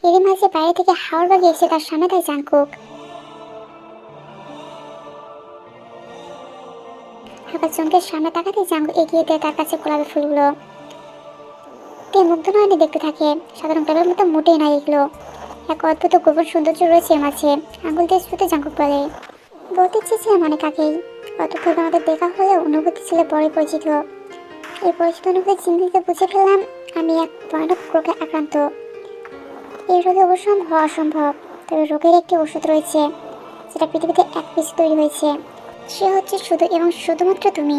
এরই মাঝে বাইরে থেকে হাওড় বাগিয়ে এসে তার সামনে তাই জাংকুক। আবার চমকের সামনে তাকাতে জাংকুক এগিয়ে দেয় তার কাছে গোলাপের ফুলগুলো। তে মুগ্ধ নয়নে দেখতে থাকে। সাধারণ গোলাপের মতো মোটেই নয় এগুলো, এক অদ্ভুত গোপন সৌন্দর্য রয়েছে এর মাঝে। আঙুল দিয়ে ছুঁতে জাংকুক বলে, বলতে চেয়েছিলাম অনেক আগেই, অতক্ষণ আমাদের দেখা হলেও অনুভূতি ছিল বড়ই পরিচিত। এই পরিচিত অনুভূতি চিন্তিতে বুঝে ফেললাম আমি এক ভয়ানক রোগে আক্রান্ত। এই রোগে অবশ্যই হওয়া অসম্ভব, তবে রোগের একটি ওষুধ রয়েছে যেটা পৃথিবীতে এক পিস তৈরি হয়েছে। সে হচ্ছে শুধু এবং শুধুমাত্র তুমি।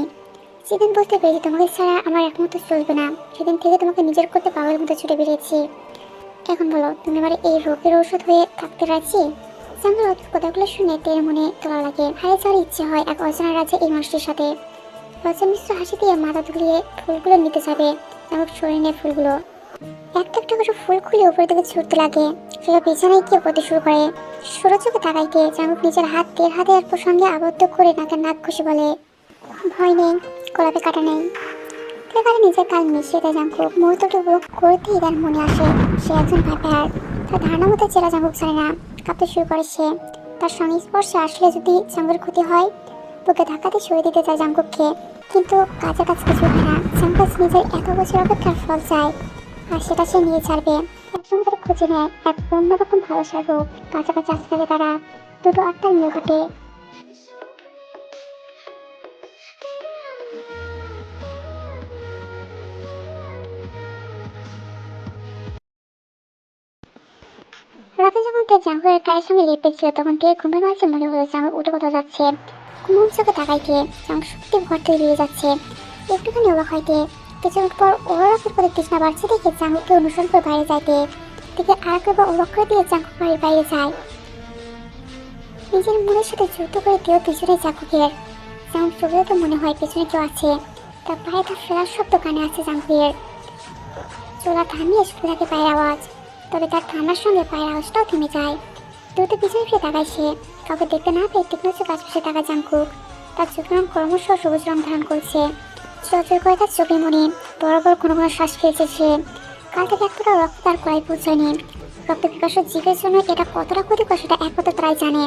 সেদিন বুঝতে পেরেছি তোমাকে ছাড়া আমার একমাত্র চলবে না, সেদিন থেকে তোমাকে নিজের করতে পাগলের মতো ছুটে বেরিয়েছি। এখন বলো, তুমি আমার এই রোগের ঔষধ হয়ে থাকতে রাজি? জাঙ্কুর কথাগুলো শুনে তের মনে তোলা লাগে। হারিয়ে যাওয়ার ইচ্ছে হয় এক অজানা রাজ্যে এই মানুষটির সাথে। লজ্জা মিশ্র হাসি দিয়ে মাথা তুলিয়ে ফুলগুলো নিতে যাবে। জাঙ্কুক সরিয়ে নেয় ফুলগুলো। একটা একটা করে ফুল খুলে উপরের দিকে ছুটতে লাগে। সেটা বিছানায় গিয়ে পড়তে শুরু করে। সরু চোখে তাকাইতে জাঙ্কুক নিজের হাত তের হাতের সঙ্গে আবদ্ধ করে নাকের নাক ঘষে বলে, ভয় নেই, গোলাপে কাটা নেই। এবারে নিজের কাল মিশিয়ে দেয় জাঙ্কুক। মুহূর্তটি উপভোগ করতেই তার মনে আসে সে একজন ভাইপার। তার ধারণা মতো চেরা জাঙ্কুক ছাড়ে না, কাঁপতে শুরু করে সে। তার সংস্পর্শে আসলে যদি জাঙ্কুকের ক্ষতি হয়, বুকে ধাক্কাতে সরিয়ে দিতে চায় জাঙ্কুককে। কিন্তু কাজের কাজ কিছু হয় না। জাঙ্কুক নিজের এত বছর অপেক্ষার ফল চায়, আর সেটা সে নিয়ে ছাড়বে। একজন তারা খুঁজে নেয় এক অন্যরকম ভালোবাসার রূপ। কাছাকাছি আসতে থাকে তারা, দুটো আত্মার মিল ঘটে। রাতে যখন তে জাঙ্কুকের গায়ের সঙ্গে লেপে ছিল, তখন তে ঘুমের মাঝে মনে হলো জাঙ্কুক উঠে কোথাও যাচ্ছে। ঘুমুর চোখে তাকাইতে জাঙ্কুক সত্যি ঘর থেকে বেরিয়ে যাচ্ছে। একটুখানি অবাক হইতে কিছুক্ষণ পর ওরফের করে তৃষ্ণা বাড়ছে দেখে জাঙ্কুককে অনুসরণ করে বাইরে যাইতে দেখে আর একবার অবাক করে দিয়ে জাঙ্কুক বাড়ির বাইরে যায়। নিজের মনের সাথে যুদ্ধ করে তেও পিছনে জাঙ্কুকের। জাঙ্কুক চোখে তো মনে হয় পেছনে কেউ আছে। তার পায়ে তার ফেরার শব্দ কানে আছে জাঙ্কুকের। চোলা থামিয়ে শুনতে থাকে পায়ের আওয়াজ, তবে তার থামার সঙ্গে পায়ের আওয়াজটাও থেমে যায়। দ্রুত পিছনে ফিরে তাকায় সে। কাউকে দেখতে না পেয়ে তীক্ষ্ণ চোখ আশপাশে তাকায় জাঙ্কুক। তার চোখের রং ক্রমশ সবুজ রং ধারণ করছে। চলচল করে তার চোখের মনে বড় বড় কোনো কোনো শ্বাস ফেলছে সে। কাল থেকে এক ফোঁটা রক্ত তার কড়াই পৌঁছায়নি। রক্ত পিপাসু জীবের জন্য এটা কতটা ক্ষতিকর সেটা একমাত্র তারাই জানে।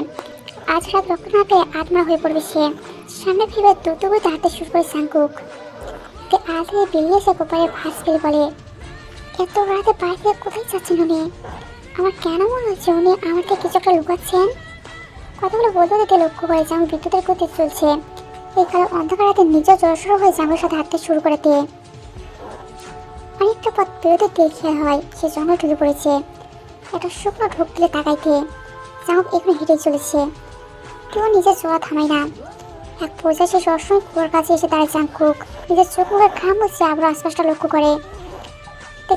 আজ রাত রক্ত না পেয়ে আত্মা হয়ে পড়বে সে। সামনে ফিরে দ্রুত করে হাঁটতে শুরু করে জাঙ্কুক। আজ বেরিয়ে এসে কোপারে ভাস ফেলে বলে, এত রাতে বাইরে কোথায় যাচ্ছেন উনি? আমার কেন মনে হচ্ছে উনি আমার থেকে কিছু একটা লুকাচ্ছেন। কথাগুলো বলতে দিতে লক্ষ্য করে জামু বিদ্যুতের গতি চলছে। এই কালো অন্ধকার রাতে নিজের জড়সড় হয়ে জামুর সাথে হাঁটতে শুরু করে দিয়ে অনেকটা পথ বেরোতে দেখে হয় সে জঙ্গল ঢুকে পড়েছে। একটা শুকনো ঢোক দিলে তাকাইতে জামুক এখানে হেঁটে চলেছে। কেউ নিজের জোড়া থামায় না। এক পর্যায়ে সে সবসময় কুয়োর কাছে এসে দাঁড়ায় জাঙ্কুক। নিজের চোখ মুখের ঘাম মুছে আবার আশপাশটা লক্ষ্য করে।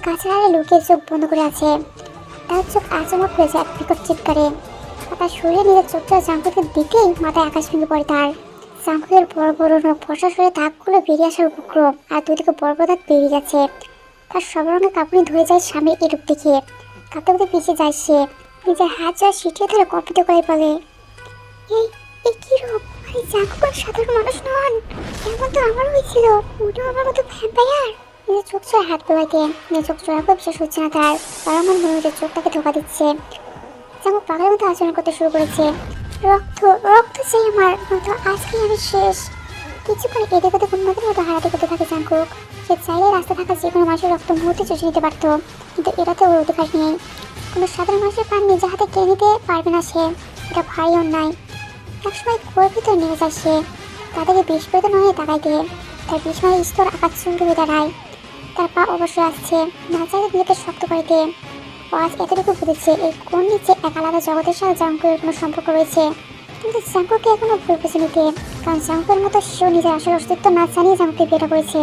গাছের আড়ে লুকিয়ে চোখ বন্ধ করে আছে। তার চোখ আচমক হয়েছে এক বিকট চিৎকারে। তার শরীরে নিজের চোখটা জাঙ্কুকের দিকেই মাথায় আকাশ ভেঙে পড়ে তার। জাঙ্কুকের বড় বড় নখ, ফসা শরীরে দাগগুলো বেরিয়ে আসার উপক্রম, আর দুদিকে বড় বড় দাগ বেরিয়ে গেছে। তার সব রঙের কাপড়ে ধরে যায় স্বামীর এরূপ দেখে। কাঁদতে কাঁদতে পিছিয়ে যায় সে। নিজের হাত যা সিটিয়ে ধরে কম্পিত করে বলে, এই এই কি রূপ? আরে জাঙ্কুক সাধারণ মানুষ নন, এমন তো আমারও হয়েছিল। ওটাও আমার মতো ভ্যাম্পায়ার। নিজের চোখ ছড়া হাত বোলাইতে নিজের চোখ চড়া করে বিশ্বাস হচ্ছে না তার। বারবার মনে হচ্ছে চোখটাকে ধোকা দিচ্ছে। জাঙ্কুক পাগলের মতো আচরণ করতে শুরু করেছে। রক্ত রক্ত চাই আমার, নয়তো আজকে আমি শেষ। কিছুক্ষণ এদিকে ওদিকে উন্নতির মতো হারাতে করতে থাকে জাঙ্কুক। সে চাইলে রাস্তা থাকা যে কোনো মানুষের রক্ত মুহূর্তে চষে নিতে পারতো, কিন্তু এটাতে ওর অধিকার নেই। কোনো সাধারণ মানুষের প্রাণ নিজে হাতে কেড়ে নিতে পারবে না সে, এটা ভারী অন্যায়। একসময় কুয়োর ভিতরে নেমে যায় সে। তাদেরকে বিস্ফোরিত নয় তাকাই দিয়ে তার বিস্ময় স্তর আকাশ চুলকে হয়ে দাঁড়ায়। তার পা অবশ্যই আসছে, না চাইলে নিজেকে শক্ত করে দিয়ে। আজ এতটুকু বুঝেছে এই কোন নিচে এক আলাদা জগতের সাথে জাঙ্কুকের কোনো সম্পর্ক রয়েছে। কিন্তু জাঙ্কুকে এখনো ভুল বুঝে নিতে, কারণ জাঙ্কুকের মতো সেও নিজের আসল অস্তিত্ব না জানিয়ে জাঙ্কুকে বিয়েটা করেছে।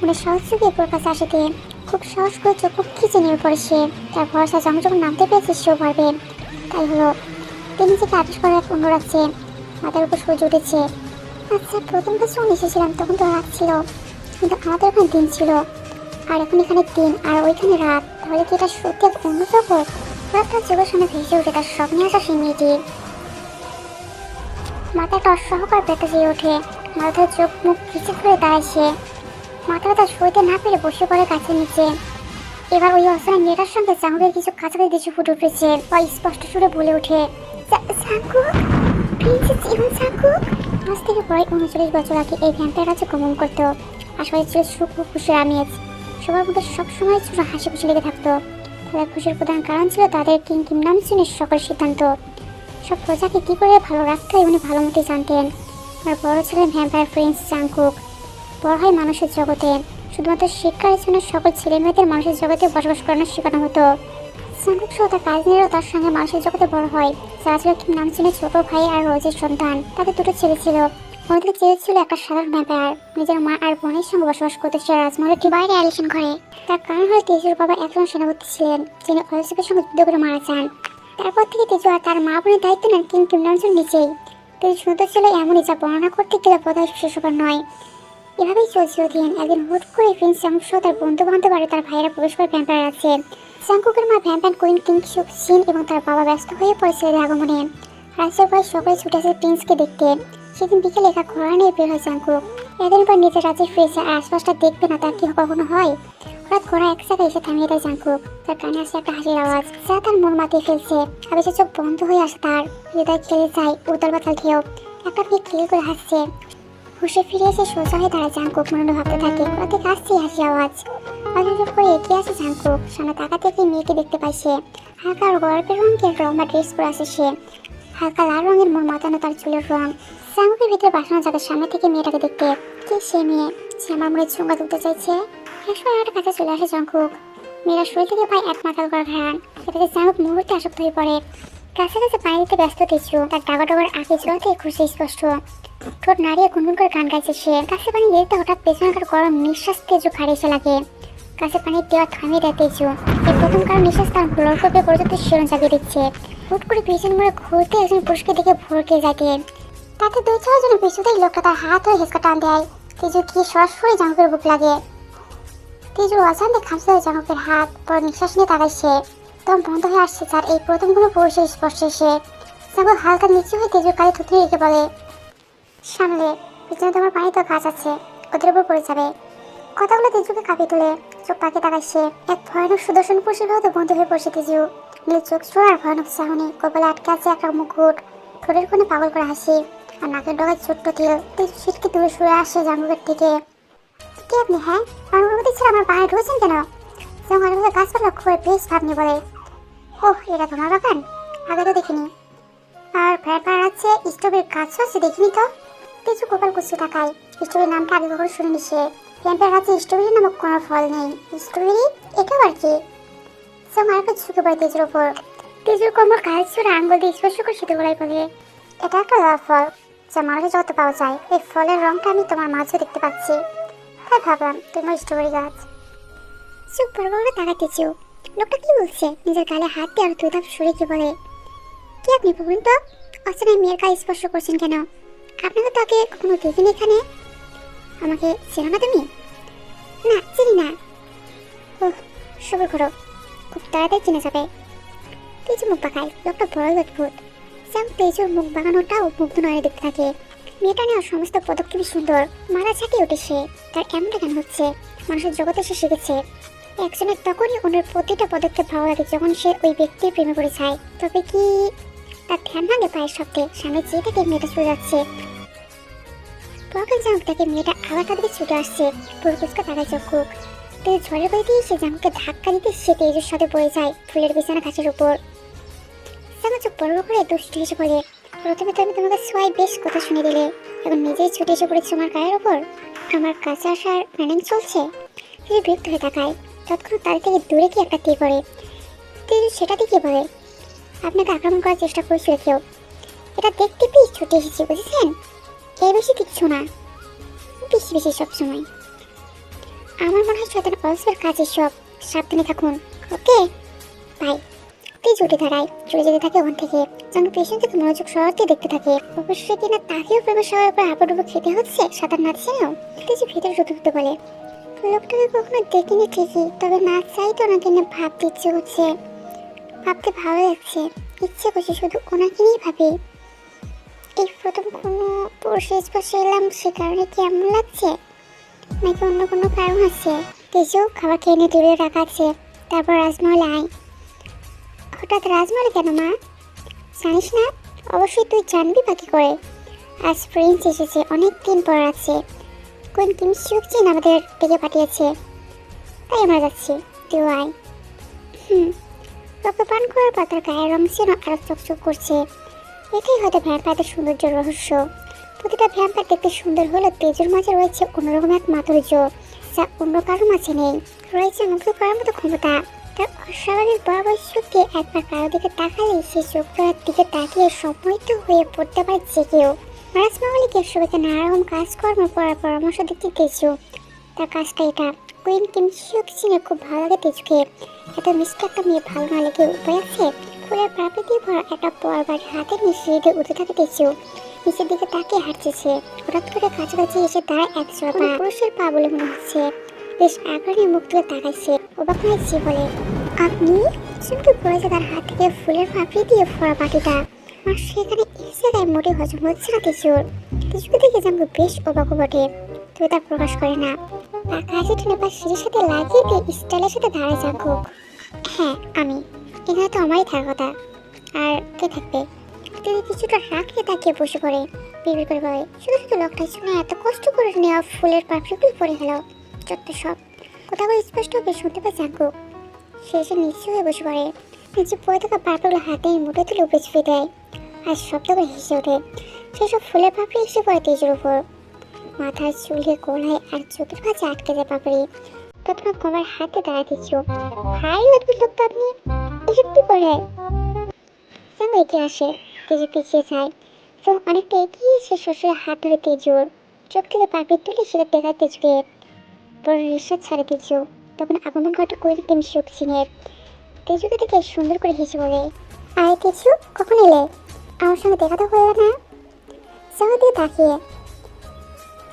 মনে সাহস যুগিয়ে ওর কাছে আসিতে খুব সাহস করে চোখ খিচে নিয়ে পড়ে সে। তার ভরসা জাঙ্কু যখন নামতে পেরেছে সেও পারবে। তাই হলো তিনি নিজেকে আবিষ করার এক অন্য রাখছে। মাথার উপর সূর্য উঠেছে। আচ্ছা, প্রথম কাছে যখন এসেছিলাম তখন তো রাত ছিল, কিন্তু আমাদের ওখানে দিন ছিল, আর এখন এখানে দিন আর ওইখানে রাত। তাহলে কি এটা সত্যি এক অন্য জগৎ? তার চোখের সামনে ভেসে উঠে তার স্বপ্নে আসা সেই মেয়েটি। মাথা একটা অসহকার পেটে যেয়ে ওঠে। মাথায় চোখ মুখ কিছু করে দাঁড়ায় সে। মাথা ব্যথা সইতে না পেরে বসে পড়ে গাছের নিচে। এবার ওই অচেনা মেয়েটার সঙ্গে জাঙ্কুকের কিছু কাছাকাছি দৃশ্য ফুটে উঠেছে। স্পষ্ট সুরে বলে ওঠে, জাঙ্কুক, প্রিন্সেস ইভান জাঙ্কুক। আজ থেকে প্রায় 39 বছর আগে এই ভ্যাম্পায়ার রাজ্যে গমন করতো। আশেপাশে ছিল সুখ ও খুশির আমেজ। সবার মধ্যে সবসময় ছোট হাসি খুশি লেগে থাকতো। তাদের খুশির প্রধান কারণ ছিল তাদের কিং কিমনামসিনের সকল সিদ্ধান্ত। সব প্রজাকে কি করে ভালো রাখতে হয় উনি ভালো মতোই জানতেন। আর বড় ছিলেন ভ্যাম্পায়ার প্রিন্স জাঙ্কুক। বড় হয় মানুষের জগতে, শুধুমাত্র শিক্ষার জন্য সকল ছেলে মেয়েদের মানুষের জগতে বসবাস করানো শেখানো হতো। জাঙ্কুক সহ তার কাজিনেরও তার সঙ্গে মানুষের জগতে বড় হয়। যারা ছিল কিমনামসিনের ছোট ভাই আর রোজের সন্তান। তাদের দুটো ছেলে ছিল। অন্যদিকে জেদ ছিল একটা সাধারণ ভ্যাম্পায়ার। নিজের মা আর বোনের সঙ্গে বসবাস করতে সে রাজমহলের বাইরে আলিশান ঘরে। তার কারণ হলো তেজুর বাবা একজন সেনাপতি ছিলেন, যিনি অলসিপের সঙ্গে যুদ্ধ করে মারা যান। তারপর থেকে তেজু আর তার মা বোনের দায়িত্ব নেন কিং কিমনামসির নিচেই। তেজু সুন্দর ছিল এমনই, যা বর্ণনা করতে গেলে বোধহয় শেষ হবার নয়। এভাবেই চলছিল দিন। একদিন হুট করে প্রিন্স জাঙ্কুক সহ তার বন্ধু বান্ধব আর তার ভাইয়েরা প্রবেশ করে ভ্যাম্পায়ার আছে। জাঙ্কুকের মা ভ্যাম্পায়ার কুইন কিং সুক সিন এবং তার বাবা ব্যস্ত হয়ে পড়ে ছেলেদের আগমনে। রাজ্যের প্রায় সকলে ছুটে আসে প্রিন্সকে দেখতে। সেদিন বিকেলে একা ঘোড়া নিয়ে বের হয় জাঙ্কুক। এদিন পর নিজের রাজ্যে ফিরেছে আর আশপাশটা দেখবে না তার কি কখনো হয়। হঠাৎ ঘোড়া এক জায়গায় এসে থামিয়ে দেয় জাঙ্কুক। তার কানে আসে একটা হাসির আওয়াজ, যা তার মন মাতিয়ে ফেলছে। আবেশে চোখ বন্ধ হয়ে আসে তার। হৃদয় খেলে যায় উতাল পাতাল ঢেউ। একটা মেয়ে খেলে করে হাসছে। হুশে ফিরে এসে সোজা হয়ে দাঁড়ায় জাঙ্কুক। মনে ভাবতে থাকে, কোথা থেকে আসছে হাসি আওয়াজ। আলোচনা করে এগিয়ে আসে জাঙ্কুক। সামনে তাকা থেকে মেয়েকে দেখতে পাইছে। হালকা গল্পের রঙের লম্বা ড্রেস পরে আসে সে। হালকা লাল রঙের মোড় মাতানো তার চুলের রং। জাঙ্কুকের ভিতরে বাসানো যাবে সামনে থেকে মেয়েটাকে দেখতে। কে সে মেয়ে? সে আমার মনে চুঙ্গা তুলতে চাইছে। একসময় একটা কাছে চলে আসে জাঙ্কুক। মেয়েরা শরীর থেকে পায় এক মাতাল করা ঘ্রাণ। এটাতে জাঙ্কুক মুহূর্তে আসক্ত হয়ে পড়ে। কাছাকাছি পানি দিতে ব্যস্ত তেজু। তার ডাগা ডগার আগে জলতে খুশি স্পষ্ট। ঠোঁট নাড়িয়ে গুনগুন করে গান গাইছে সে। কাছে পানি দিতে হঠাৎ পেছনকার গরম নিঃশ্বাস তেজু খাড়ে এসে লাগে। কাছে পানি দেওয়া থামিয়ে দেয় তেজু। এই প্রথম কারণ নিঃশ্বাস তার ব্লড করবে পর্যন্ত শিরণ জাগিয়ে দিচ্ছে। হুট করে পিছন মোড়ে ঘুরতে একজন পুরুষকে দেখে ভরকে যাকে। তাতে 2-4 জনের পিছুতেই লোকটা তার হাত ধরে হেঁচকা টান দেয়। তেজু কি সরাসরি জাঙ্কুকের বুক লাগে। তেজুর অজান্তে খামছে জাঙ্কুকের হাত। পর নিঃশ্বাস নিয়ে তাকায় সে। দম বন্ধ হয়ে আসছে তার এই প্রথম কোনো পুরুষের স্পর্শে সে। জাঙ্কুক হালকা নিচু হয়ে তেজুর কালে থুতনি রেখে বলে, সামলে, পিছনে তোমার পানি তো গাছ আছে, ওদের উপর পড়ে যাবে। কথাগুলো তেজুকে কাঁপিয়ে তোলে। চোখ পাকে তাকায় সে। এক ভয়ানক সুদর্শন পুরুষের ভাবে বন্ধ হয়ে পড়ছে তেজু। নীল চোখ ছোড়ার ভয়ানক চাহনি। কপালে আটকে আছে একটা মুকুট। ঠোঁটের কোণে পাগল করে হাসি আর নাকের ডগায় ছোট্ট তিল। তেজু ছিটকে দূরে সরে আসে জাঙ্কুকের থেকে। কে আপনি? হ্যাঁ, আমার অনুমতি ছাড়া আমার পায়ে ঢুকেছেন কেন? জাঙ্কুক আশেপাশে গাছপালা লক্ষ্য করে বেশ ভাব নিয়ে বলে, ওহ, এটা তোমার বাগান? আগে তো দেখিনি। আর ভ্যাম্পায়ার আছে, স্ট্রবেরির গাছও আছে, দেখিনি তো। তেজু কপাল কুচকে তাকায়। স্ট্রবেরির নামটা আগে কখনো শুনিনি সে। ভ্যাম্পায়ার আছে স্ট্রবেরি নামক কোনো ফল নেই। স্ট্রবেরি? এটা আবার কি? আরেকটা ঝুঁকে পড়ে তেজুর ওপর। তেজুর কোমর গাছ ছড়ে আঙ্গুল দিয়ে স্পর্শ করে শীতে গলায় বলে, এটা একটা লাল ফল, যা মানুষের জগতে পাওয়া যায়। এই ফলের রংটা আমি তোমার মাঝেও দেখতে পাচ্ছি, তাই ভাবলাম তোমার স্ট্রবেরি গাছ। চুপ বড় বড় তাকায় তেজু। লোকটা কি বলছে? নিজের গালে হাত দিয়ে আর 2 ধাপ সরে গিয়ে বলে, কি আপনি বলুন তো, অচেনা মেয়ের গায়ে স্পর্শ করছেন কেন? আপনাকে তো আগে কখনো দেখিনি এখানে। আমাকে চেনো না তুমি? না, চিনি না। ওহ, সবর করো, খুব তাড়াতাড়ি চিনে যাবে। তেজু মুখ বাঁকায়। লোকটা বড়ই অদ্ভুত। যেমন তেজুর মুখ বাঁকানোটাও মুগ্ধ নয় দেখতে থাকে। মেয়েটা নেওয়া সমস্ত পদক্ষেপই সুন্দর। মারা ঝাঁকিয়ে ওঠে সে। তার এমনটা কেন হচ্ছে? মানুষের জগতে সে শিখেছে একজনের তখনই অন্যের প্রতিটা পদক্ষেপ ভালো লাগে যখন সে ওই ব্যক্তির প্রেমে পড়ে যায়। তবে কি? তার ধ্যান ভাঙে পায়ের শব্দে। সামনে চেয়ে থেকে মেয়েটা চলে যাচ্ছে। পরকাল জাঙ্কুক তাকে মেয়েটা আবার তাদেরকে ছুটে আসছে। পুরো কুচকা তাকায় জাঙ্কুক। তেজ ঝড়ের বই দিয়ে সে জাঙ্কুককে ধাক্কা দিতে সে তেজের সাথে পড়ে যায় ফুলের বিছানা ঘাসের উপর। জাঙ্কুক চোখ বড় করে দুষ্টু হেসে বলে, প্রথমে তো আমি তোমাকে সোয়াই বেশ কথা শুনে দিলে, এখন নিজেই ছুটে এসে পড়েছে আমার গায়ের ওপর। আমার কাছে আসার প্ল্যানিং চলছে। তেজু বিরক্ত হয়ে তাকায়। তৎক্ষণ তাদের থেকে দূরে কি একটা তীর পড়ে। তেজু সেটা দিয়ে বলে, আপনাকে আক্রমণ করার চেষ্টা করেছিল কেউ। এটা দেখতে পেয়ে ছুটে এসেছি, বুঝেছেন? এর বেশি কিচ্ছু না, বেশি বেশি সবসময়। আমার মনে হয় শয়তান অলসের কাজে সব। সাবধানে থাকুন, ওকে? বাই। তেজ উঠে দাঁড়ায়, চলে যেতে থাকে ওখান থেকে। জাঙ্কুক পেছন থেকে মনোযোগ সরাতে দেখতে থাকে। অবশ্যই কিনা তাকেও প্রেমের সবার পর হাঁপাডুবো খেতে হচ্ছে সাঁতার না জেনেও। তেজ ভিতরে ঢুকতে বলে, লোকটাকে কখনো দেখিনি ঠিকই, তবে না চাইতো ওনাকে নিয়ে ভাবতে ইচ্ছে হচ্ছে। ভাবতে ভালো লাগছে, ইচ্ছে করছে শুধু ওনাকে নিয়েই ভাবি। এই প্রথম কোনো পুরুষের স্পর্শে এলাম, সে কারণে কি এমন লাগছে, নাকি অন্য কোনো কারণ আছে? তেজু খাবার খেয়ে নিয়ে টেবিলে রাখা আছে। তারপর রাজমহলে আয়। হঠাৎ রাজমহলে কেন মা? জানিস না? অবশ্যই তুই জানবি বাকি করে। আজ প্রিন্স এসেছে, অনেক দিন পর আছে। কোন কিম সিউকজিন আমাদের ডেকে পাঠিয়েছে, তাই আমরা যাচ্ছি, তুই আয়। রক্ত পান করার পর তার গায়ের রং যেন আরো চকচক করছে। এটাই হয়তো ভ্যাম্পায়ারদের সৌন্দর্য রহস্য। প্রতিটা ভ্যাম্পায়ার দেখতে সুন্দর হলেও তেজের মাঝে রয়েছে অন্যরকম এক মাধুর্য, যা অন্য কারো মাঝে নেই। রয়েছে মুগ্ধ করার মতো ক্ষমতা। তার অস্বাভাবিক বরাবর চোখে একবার কারো দিকে তাকালে সেই চোখ জোড়ার দিকে তাকিয়ে সম্মোহিত হয়ে পড়তে পারে যে কেউ। রাজমহলিকে সবাইকে নানা রকম কাজকর্ম করার পরামর্শ দিতে তেজু। তার কাজটা এটা। কুইন কিম সিউকজিনের খুব ভালো লাগে তেজুকে। এত মিষ্টি একটা মেয়ে ভালো না লেগে উপায় আছে? ফুলের পাপড়ি দিয়ে ভরা একটা বড় বাড়ি হাতে নিয়ে সিঁড়িতে উঠে থাকে তেজু। নিচের দিকে তাকিয়ে হাঁটছে। হঠাৎ করে কাছাকাছি এসে দাঁড়ায় এক জোড়া পা, পুরুষের পা বলে মনে হচ্ছে। বেশ আগ্রহে মুখ তুলে তাকাইছে। অবাক হয়েছে বলে, আপনি? চমকে পড়েছে তার হাত থেকে ফুলের পাপড়ি দিয়ে ভরা বাটিটা। আর সেখানে এই জায়গায় মোটে হজম হচ্ছে না তেজুর। তেজুকে দেখে জানবো বেশ অবাক বটে, তবে তা প্রকাশ করে না। তার কাছে টেনে পা সিঁড়ির সাথে লাগিয়ে দিয়ে স্টাইলের সাথে দাঁড়ায় জাঙ্কুক। হ্যাঁ আমি, এখানে তো আমারই থাকার কথা। আর কে থাকবে? তিনি কিছুটা রাখলে তাকিয়ে বসে পড়ে। বিড়বিড় করে বলে, শুধু শুধু লোকটার জন্য এত কষ্ট করে নেওয়া ফুলের পাপড়িগুলো পড়ে গেল। যত সব কথাগুলো স্পষ্টভাবে শুনতে পায় জাঙ্কুক। সে এসে নিচু হয়ে বসে পড়ে। নিচে পড়ে থাকা পাপড়িগুলো হাতে মুঠে তুলে উপরে ছুঁয়ে দেয়। আর শব্দ করে হেসে ওঠে। সেসব ফুলের পাপড়ি এসে পড়ে তেজের উপর। মাথার চুলে গোলায় আর চোখের কাছে আটকে যায় পাপড়ি। তৎক্ষণাৎ কমার হাতে দাঁড়ায় তেজু। হাই অদ্ভুত লোক তো আপনি, এসব কি করে? জাঙ্গু এগিয়ে আসে। তেজু পিছিয়ে যায় এবং অনেকটা এগিয়ে এসে শ্বশুরের হাত ধরে তেজুর চোখ থেকে পাপড়ি তুলে সেটা দেখায় তেজুকে। বড় নিঃশ্বাস ছাড়ে তেজু। তখন আগমন ঘটে কুইন কিম সিউকজিনের। তেজুকে দেখে সুন্দর করে হেসে বলে, আরে তেজু, কখন এলে? আমার সঙ্গে দেখা তো হলো না। জাঙ্গু দিয়ে তাকিয়ে,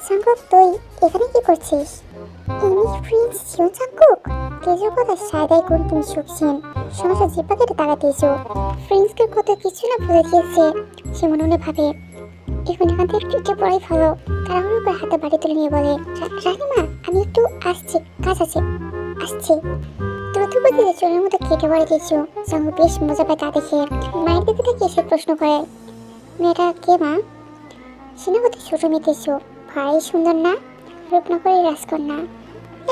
জাঙ্কুক তুই এখানে কি করছিস? ইনি প্রিন্স জিও জাঙ্কুক। তেজুর কথা সায়দাই কুইন কিম সিউকজিন সমস্যা জিব্বা কেটে তারা তেজু। প্রিন্সকে কত কিছু না ভুলে গিয়েছে সে মনে মনে ভাবে। এখন এখান থেকে একটু পড়াই ভালো। তাড়াহুড়ো করে হাতে বাড়ি তুলে নিয়ে বলে, রানীমা আমি একটু আসছি, কাজ আছে, আসছি। দ্রুত গতিতে চোরের মতো কেটে পড়ে তেজু। জাঙ্কুক বেশ মজা পায় তা দেখে। মায়ের দিকে থেকে এসে প্রশ্ন করে, মেয়েটা কে মা? সেনাপতি ছোট মেয়ে তেজু। ভারী সুন্দর না? রূপনগরী রাজকন্যা।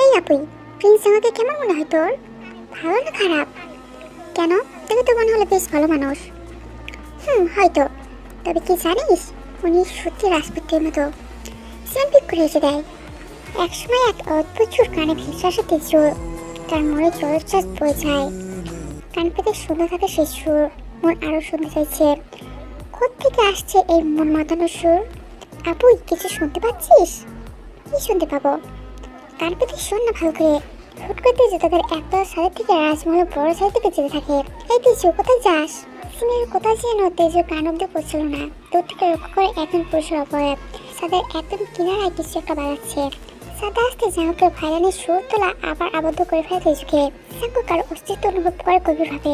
এই আপুই, প্রিন্স আমাকে কেমন মনে হয় তোর? ভালো না খারাপ? কেন, দেখে তো মনে হলো বেশ ভালো মানুষ। হয়তো, তবে কি জানিস, উনি সত্যি রাজপুত্রের মতো। স্যাম্পিক করে এসে দেয়। একসময় এক অদ্ভুত সুর কানে ভেসে আসে তেজুর। তার মনে জলোচ্ছ্বাস বয়ে যায়। কান পেতে শুনতে থাকে সেই সুর। মন আরো শুনতে চাইছে। কোত্থেকে আসছে এই মন মাতানোর সুর? আপুই, কিছু শুনতে পাচ্ছিস? কি শুনতে পাবো? কান পেতে শোন না ভালো করে। হুট করতে যে তাদের একটা সাইড থেকে রাজমহল বড় সাইড থেকে যেতে থাকে। এই তেজু, কোথায় যাস? সিনের কোথায় যেন তেজুর কান অব্দি পড়ছিল না। দূর থেকে লক্ষ্য করে একজন পুরুষের অপরাধ তাদের একদম কিনারায় কিছু একটা বাজাচ্ছে। সাদা আসতে জাঙ্কুকের ভাইরানের সুর তোলা আবার আবদ্ধ করে ফেলে তেজুকে। জাঙ্কুক আর অস্তিত্ব অনুভব করে গভীরভাবে।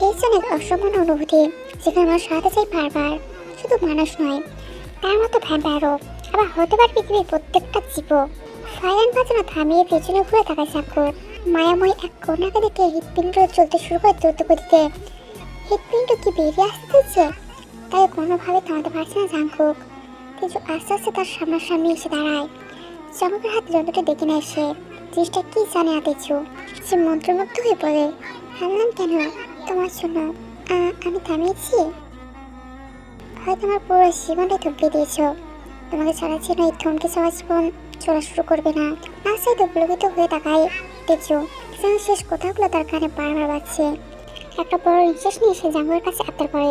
এই যেন এক অসম্পূর্ণ অনুভূতি, যেখানে আমরা সাথে চাই বারবার। শুধু মানুষ নয়, তার মতো ভ্যাম্পায়ারও। আবার হতে পারে পৃথিবীর প্রত্যেকটা জীব। ফায়ার বাজানো থামিয়ে পেছনে ঘুরে তাকায় জাঙ্কুক। মায়াময় এক কন্যাকে দেখে হৃৎপিণ্ড চলতে শুরু করে দ্রুত গতিতে। হৃৎপিণ্ড কি বেরিয়ে আসতেছে, তাই কোনোভাবে থামাতে পারছে না জাঙ্কুক। তেজু আস্তে আস্তে তার সামনাসামনি এসে দাঁড়ায়। জাঙ্কুকের হাতে যন্ত্রটা দেখে নেয় সে। জিনিসটা কি জানে না তেজু। সে মন্ত্রমুগ্ধ হয়ে বলে, হারলাম কেন? তোমার জন্য। আমি থামিয়েছি? হয়তো আমার পুরো জীবনটাই থমকে দিয়েছ। তোমাকে ছাড়া ছিল এই থমকে যাওয়া জীবন চলা শুরু করবে না। না চাইতে পুলকিত হয়ে তাকায় তেজু। যেন শেষ কথাগুলো তার কানে বারবার বাজছে। একটা বড় নিঃশ্বাস নিয়ে সে জাঙ্গুকের কাছে আবদার করে,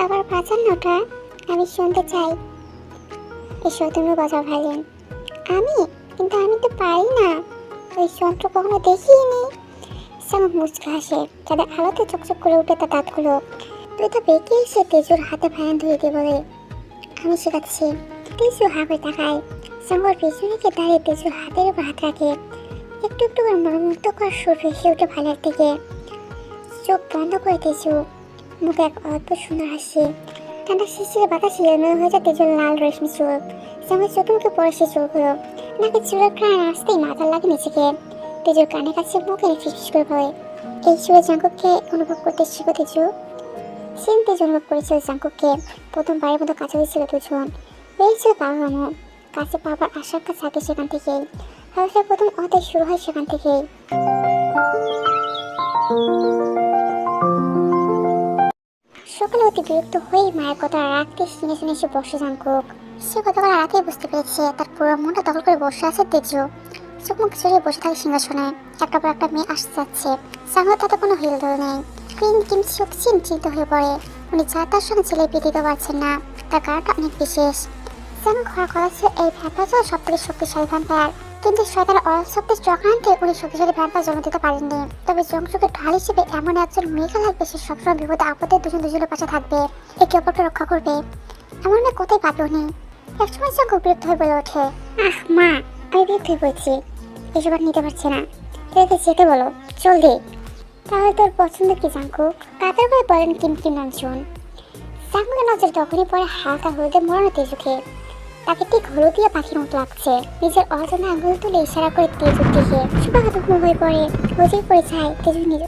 আবার বাজান ওটা, আমি শুনতে চাই। এসো, তুমি বাজাও ভাইলেন। কিন্তু আমি তো পারি না, ওই যন্ত্র কখনো দেখিনি। জাঙ্গুক মুচকে হাসে। তাদের আলোতে চকচক করে উঠে তার দাঁতগুলো। তুই তো বেঁকে এসে তেজুর হাতে ভায়ান ধুয়ে দিয়ে বলে, আমি শেখাচ্ছি। তেজু হা করে তাকায়। জাঙ্গুকের পেছনে গিয়ে দাঁড়িয়ে তেজুর হাতের উপর হাত রাখে। একটু একটু করে মনোমুগ্ধ করার সুর ভেসে ওঠে ভাইলের থেকে। চোখ বন্ধ করে তেজু। মুখে এক অদ্ভুত সুন্দর হাসি। ঠান্ডা শিশিরে বাতাসে এলোমেলো হয়ে যায় তেজুর লাল রেশমি চোখ। জাঙ্গুক চোখে মুখে পড়ে সে চোখগুলো। নাকি চুলের ঘ্রাণ আসতেই মাথার লাগে নিচেকে। তেজুর কানে কাছে মুখে ফিসফিস করে বলে, এই সুরে জাঙ্কুককে অনুভব করতে শিখো তেজু। সেন তেজ অনুভব করেছিল জাঙ্কুককে, প্রথমবারের মতো কাছে হয়েছিল দুজন। হয়েছিল বাবা কাছে পাবার আশঙ্কা থাকে সেখান থেকেই। হাউসের প্রথম অধ্যায় শুরু হয় সেখান থেকেই। সকালে অতি বিরক্ত হয়েই মায়ের কথা রাখতে শুনে এসে বসে জাঙ্কুক। সে গতকাল রাতেই বুঝতে পেরেছে তার পুরো মনটা দখল করে বসে আছে তেজু। চোখ মুখ চড়িয়ে বসে থাকে সিংহাসনে, একটা পর একটা মেয়ে আসতে যাচ্ছে। সাংঘাত তাতে কোনো হিলদোল নেই। কিম চোখ চিন্তিত হয়ে পড়ে। উনি যা তার সঙ্গে ছেলে বিয়ে দিতে পারছেন না, তার কারণটা অনেক বিশেষ। যেমন ঘর করা ছিল এই ভ্যাম্পায়ার সব থেকে শক্তিশালী ভ্যাম্পায়ার, কিন্তু শয়তানের অরাল শক্তির চক্রান্তে উনি শক্তিশালী ভ্যাম্পায়ার জন্ম দিতে পারেননি। তবে জংশুকের ঢাল হিসেবে এমন একজন মেঘা লাগবে, সে সবসময় বিপদে আপদে দুজনের পাশে থাকবে, একে অপরকে রক্ষা করবে। এমন মেয়ে কোথায় পাবে উনি? একসময় জাঙ্কুক বিরক্ত হয়ে বলে ওঠে, আহ মা, আমি বিরক্ত হয়ে পড়ছি, এসব আর নিতে পারছে না, এটাকে যেতে বলো জলদি। তাহলে তোর পছন্দ কি জাঙ্কুক? কাতার করে বলেন কিম নামজন। জাঙ্কুকের নজর তখনই পরে হালকা হলুদে মোড়ানো তেজুকে। তাকে ঠিক হলুদিয়া পাখির মতো লাগছে। নিজের অজানা আঙুল তুলে ইশারা করে তেজুর দিকে। সুপাঘাতক হয়ে পড়ে, হয়ে যায় তেজু নিজে